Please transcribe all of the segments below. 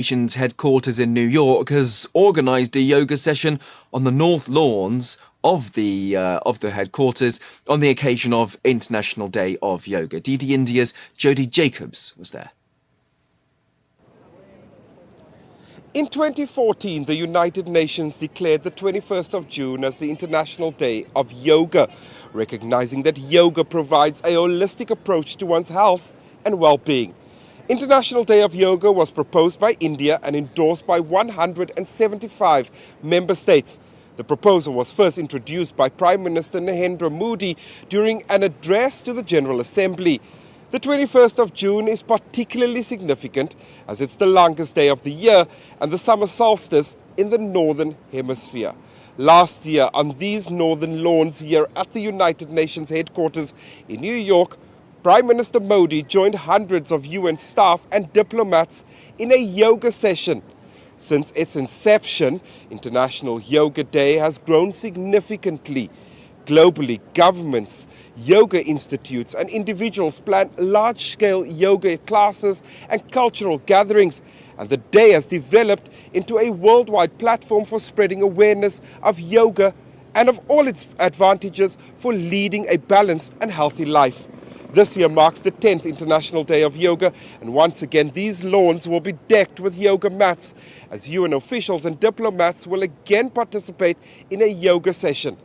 Nations headquarters in New York has organised a yoga session on the north lawns of the headquarters on the occasion of International Day of Yoga. DD India's Jodie Jacobs was there. In 2014, the United Nations declared the 21st of June as the International Day of Yoga, recognizing that yoga provides a holistic approach to one's health and well-being. International Day of Yoga was proposed by India and endorsed by 175 member states. The proposal was first introduced by Prime Minister Narendra Modi during an address to the General Assembly. The 21st of June is particularly significant as it's the longest day of the year and the summer solstice in the Northern Hemisphere. Last year, on these northern lawns here at the United Nations headquarters in New York, Prime Minister Modi joined hundreds of UN staff and diplomats in a yoga session. Since its inception, International Yoga Day has grown significantly. Globally, governments, yoga institutes and individuals plan large-scale yoga classes and cultural gatherings, and the day has developed into a worldwide platform for spreading awareness of yoga and of all its advantages for leading a balanced and healthy life. This year marks the 10th International Day of Yoga, and once again these lawns will be decked with yoga mats as UN officials and diplomats will again participate in a yoga session.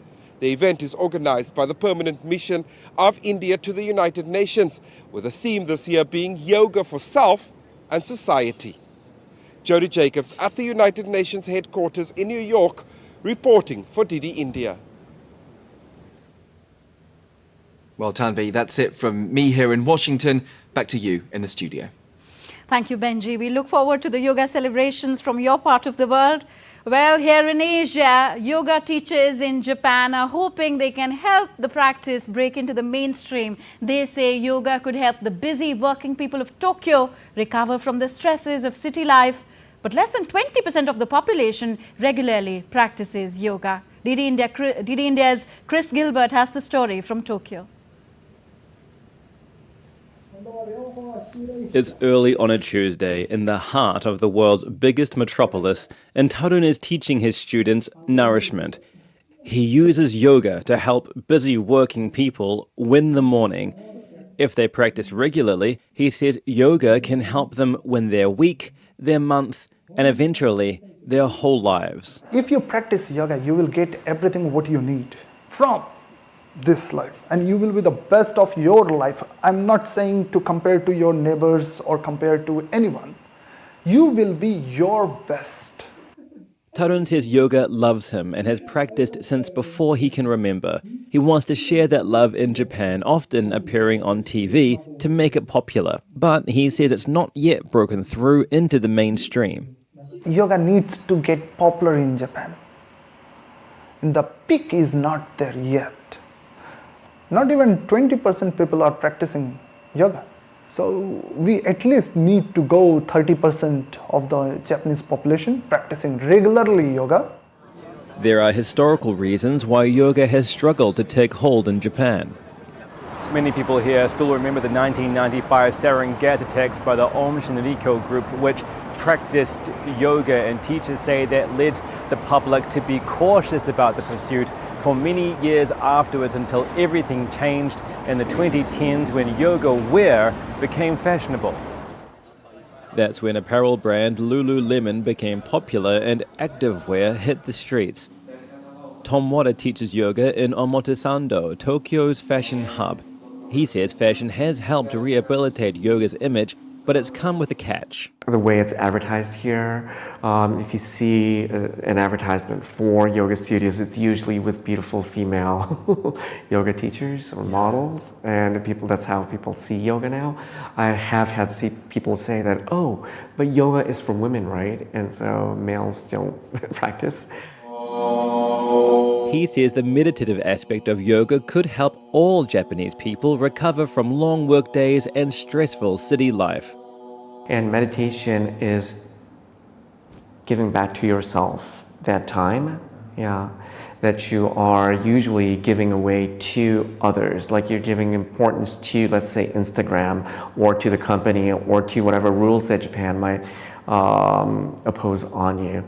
The event is organized by the Permanent Mission of India to the United Nations, with the theme this year being Yoga for Self and Society. Jodie Jacobs at the United Nations headquarters in New York, reporting for DD India. Well, Tanvi, that's it from me here in Washington. Back to you in the studio. Thank you, Benji. We look forward to the yoga celebrations from your part of the world. Well, here in Asia, yoga teachers in Japan are hoping they can help the practice break into the mainstream. They say yoga could help the busy working people of Tokyo recover from the stresses of city life. But less than 20% of the population regularly practices yoga. DD India's Chris Gilbert has the story from Tokyo. It's early on a Tuesday in the heart of the world's biggest metropolis, and Tarun is teaching his students nourishment. He uses yoga to help busy working people win the morning. If they practice regularly, he says yoga can help them win their week, their month, and eventually their whole lives. If you practice yoga, you will get everything what you need from this life, and you will be the best of your life. I'm not saying to compare to your neighbors or compare to anyone. You will be your best. Tarun says yoga loves him and has practiced since before he can remember. He wants to share that love in Japan, often appearing on TV, to make it popular. But he says it's not yet broken through into the mainstream. Yoga needs to get popular in Japan. The peak is not there yet. Not even 20% people are practicing yoga. So we at least need to go 30% of the Japanese population practicing regularly yoga. There are historical reasons why yoga has struggled to take hold in Japan. Many people here still remember the 1995 sarin gas attacks by the Om Shinrikyo group, which practiced yoga, and teachers say that led the public to be cautious about the pursuit for many years afterwards, until everything changed in the 2010s when yoga wear became fashionable. That's when apparel brand Lululemon became popular and activewear hit the streets. Tom Wada teaches yoga in Omotesando, Tokyo's fashion hub. He says fashion has helped rehabilitate yoga's image, but it's come with a catch. The way it's advertised here, if you see an advertisement for yoga studios, it's usually with beautiful female yoga teachers or models, and that's how people see yoga now. I have had people say that, oh, but yoga is for women, right? And so males don't practice. He says the meditative aspect of yoga could help all Japanese people recover from long work days and stressful city life. And meditation is giving back to yourself that time, that you are usually giving away to others, like you're giving importance to, let's say, Instagram, or to the company, or to whatever rules that Japan might oppose on you.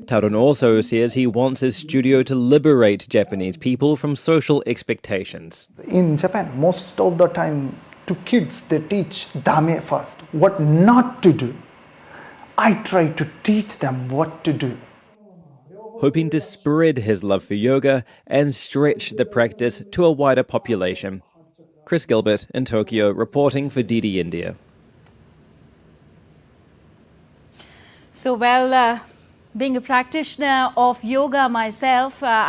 Tarun also says he wants his studio to liberate Japanese people from social expectations. In Japan, most of the time to kids they teach dame first, what not to do. I try to teach them what to do. Hoping to spread his love for yoga and stretch the practice to a wider population. Chris Gilbert in Tokyo, reporting for DD India. So, well, being a practitioner of yoga myself,